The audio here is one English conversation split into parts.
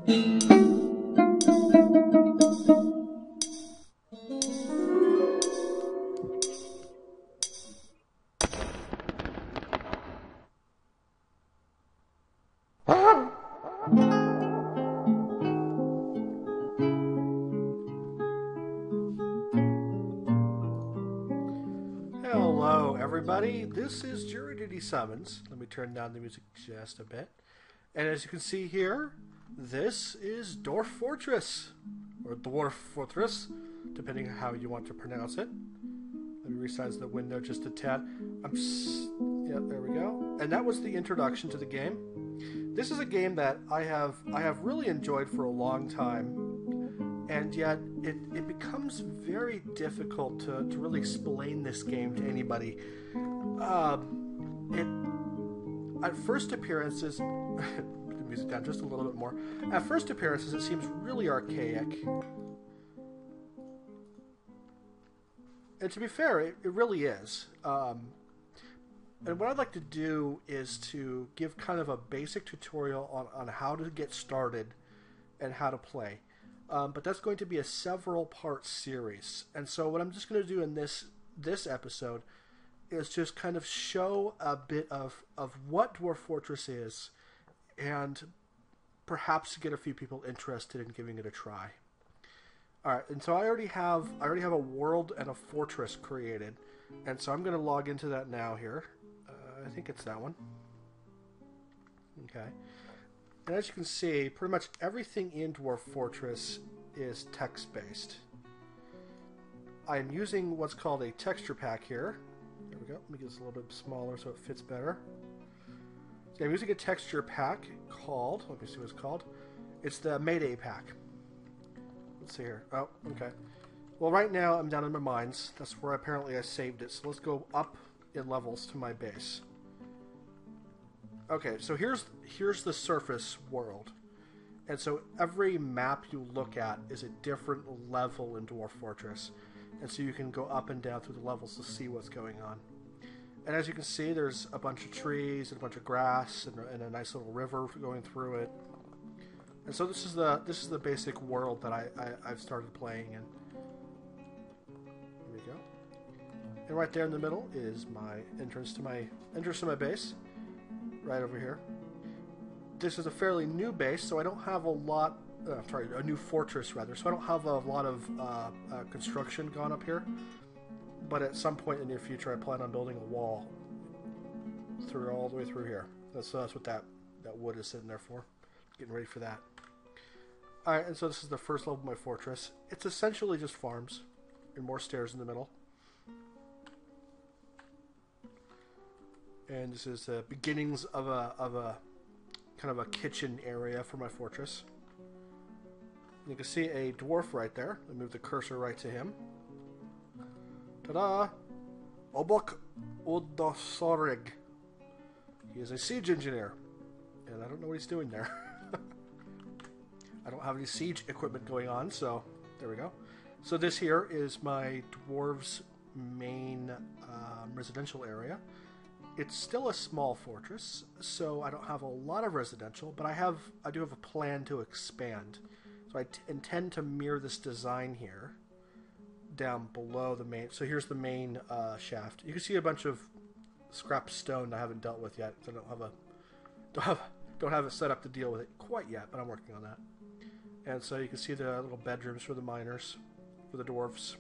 Hello, everybody. This is JuryDutySummons. Let me turn down the music just a bit. And as you can see here, this is Dorf Fortress, or Dwarf Fortress, depending on how you want to pronounce it. Let me resize the window just a tad. Yeah, there we go. And that was the introduction to the game. This is a game that I have really enjoyed for a long time. And yet, it becomes very difficult to really explain this game to anybody. At first appearances, put the music down just a little bit more. At first appearances, it seems really archaic. And to be fair, it really is. And what I'd like to do is to give kind of a basic tutorial on how to get started and how to play. But that's going to be a several-part series. And so what I'm just going to do in this episode is just kind of show a bit of what Dwarf Fortress is, and perhaps get a few people interested in giving it a try. Alright, and so I already have a world and a fortress created. And so I'm going to log into that now here. I think it's that one. Okay. And as you can see, pretty much everything in Dwarf Fortress is text-based. I'm using what's called a texture pack here. There we go. Let me get this a little bit smaller so it fits better. So I'm using a texture pack called, let me see what it's called. It's the Mayday pack. Let's see here. Oh, okay. Well, right now I'm down in my mines. That's where apparently I saved it. So let's go up in levels to my base. Okay, so here's the surface world. And so every map you look at is a different level in Dwarf Fortress. And so you can go up and down through the levels to see what's going on. And as you can see, there's a bunch of trees and a bunch of grass and a nice little river going through it. And so this is the basic world that I've started playing in. There we go. And right there in the middle is my entrance to my base. Right over here. This is a fairly new base, so I don't have a lot... a new fortress, rather. So I don't have a lot of construction gone up here. But at some point in the near future, I plan on building a wall all the way through here. So that's what that wood is sitting there for. Getting ready for that. Alright, and so this is the first level of my fortress. It's essentially just farms and more stairs in the middle. And this is the beginnings of a kind of a kitchen area for my fortress. You can see a dwarf right there. Let me move the cursor right to him. Ta-da! Obok Odosorig. He is a siege engineer. And I don't know what he's doing there. I don't have any siege equipment going on, so there we go. So this here is my dwarves' main residential area. It's still a small fortress, so I don't have a lot of residential, but I do have a plan to expand. So I intend to mirror this design here down below the main. So here's the main shaft. You can see a bunch of scrap stone I haven't dealt with yet. So I don't have it set up to deal with it quite yet, but I'm working on that. And so you can see the little bedrooms for the miners, for the dwarves.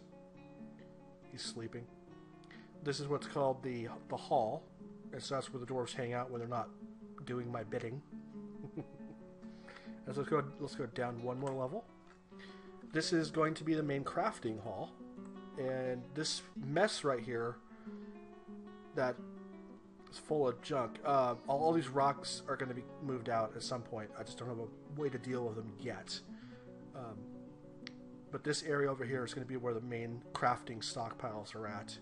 He's sleeping. This is what's called the hall. And so that's where the dwarves hang out when they're not doing my bidding. And so let's go down one more level. This is going to be the main crafting hall. And this mess right here that is full of junk. All these rocks are going to be moved out at some point. I just don't have a way to deal with them yet. But this area over here is going to be where the main crafting stockpiles are at.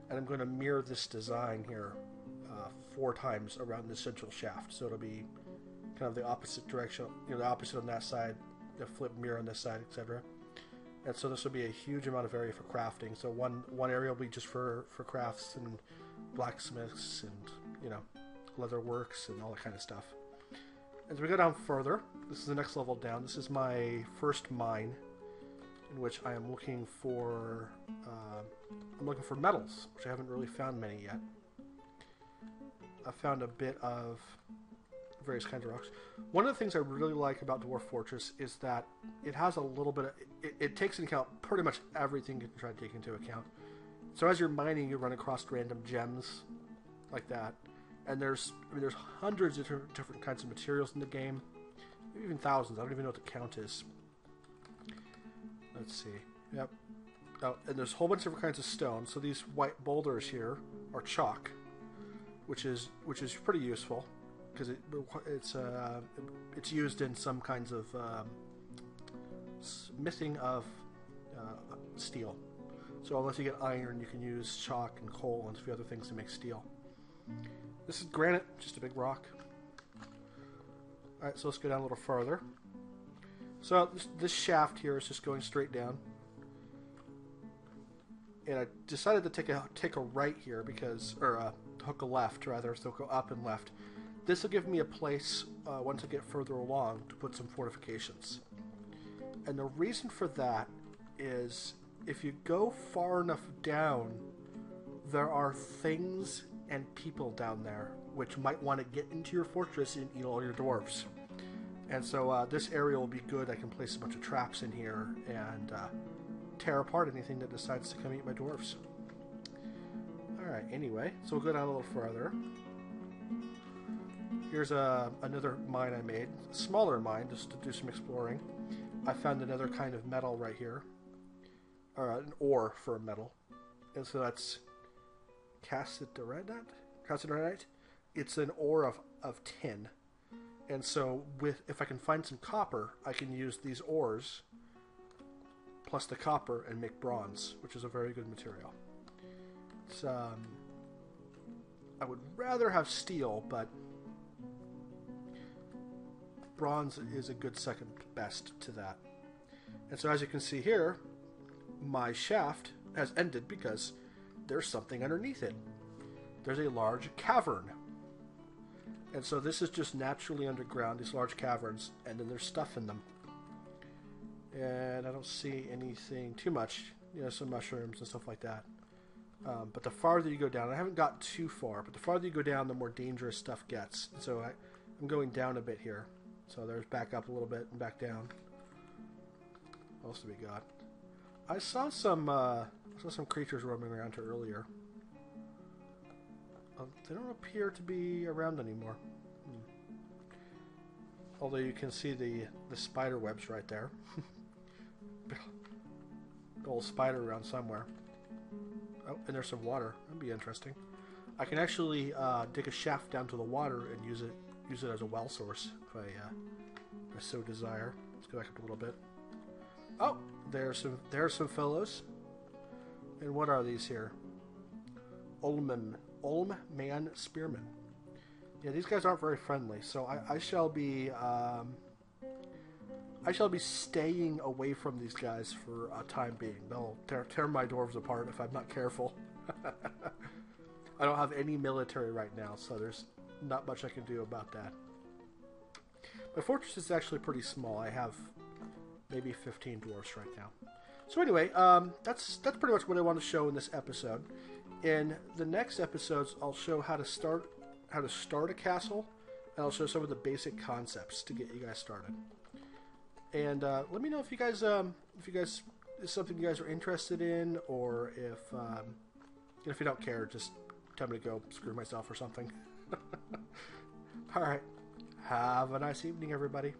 And I'm going to mirror this design here 4 times around the central shaft. So it'll be kind of the opposite direction, the opposite on that side, the flip mirror on this side, etc. And so this will be a huge amount of area for crafting. So one area will be just for crafts and blacksmiths and, leather works and all that kind of stuff. As we go down further, this is the next level down. This is my first mine, in which I am looking for metals, which I haven't really found many yet. I found a bit of various kinds of rocks. One of the things I really like about Dwarf Fortress is that it has a little bit of... It takes into account pretty much everything you can try to take into account. So as you're mining, you run across random gems like that. And there's hundreds of different kinds of materials in the game. Maybe even thousands. I don't even know what the count is. Let's see. Yep. Oh, and there's a whole bunch of different kinds of stone. So these white boulders here are chalk, which is pretty useful because it's used in some kinds of smithing of steel. So unless you get iron, you can use chalk and coal and a few other things to make steel. This is granite, just a big rock. Alright, so let's go down a little farther. So this shaft here is just going straight down. And I decided to take a right here because, or hook a left rather, so go up and left. This will give me a place, once I get further along, to put some fortifications. And the reason for that is if you go far enough down, there are things and people down there which might want to get into your fortress and eat all your dwarves. And so this area will be good. I can place a bunch of traps in here and tear apart anything that decides to come eat my dwarves. Alright, anyway, so we'll go down a little further. Here's another mine I made. A smaller mine, just to do some exploring. I found another kind of metal right here. An ore for a metal. And so that's cassiterite. It's an ore of tin. And so if I can find some copper, I can use these ores plus the copper and make bronze, which is a very good material. It's, I would rather have steel, but bronze is a good second best to that. And so as you can see here, my shaft has ended because there's something underneath it. There's a large cavern. And so this is just naturally underground, these large caverns, and then there's stuff in them. And I don't see anything too much, you know, some mushrooms and stuff like that. But the farther you go down, I haven't got too far, but the farther you go down, the more dangerous stuff gets. So I'm going down a bit here. So there's back up a little bit and back down. What else do we got? I saw some creatures roaming around here earlier. They don't appear to be around anymore. Although you can see the spider webs right there. Big old spider around somewhere. Oh, and there's some water. That'd be interesting. I can actually dig a shaft down to the water and use it as a well source if I so desire. Let's go back up a little bit. Oh, there's some fellows. And what are these here? Olm Man Spearman. Yeah, these guys aren't very friendly, so I shall be staying away from these guys for a time being. They'll tear my dwarves apart if I'm not careful. I don't have any military right now, so there's not much I can do about that. My fortress is actually pretty small. I have maybe 15 dwarves right now. So anyway, that's pretty much what I want to show in this episode. In the next episodes, I'll show how to start a castle, and I'll show some of the basic concepts to get you guys started. And let me know if you guys is something you guys are interested in, or if you don't care, just tell me to go screw myself or something. All right, have a nice evening, everybody.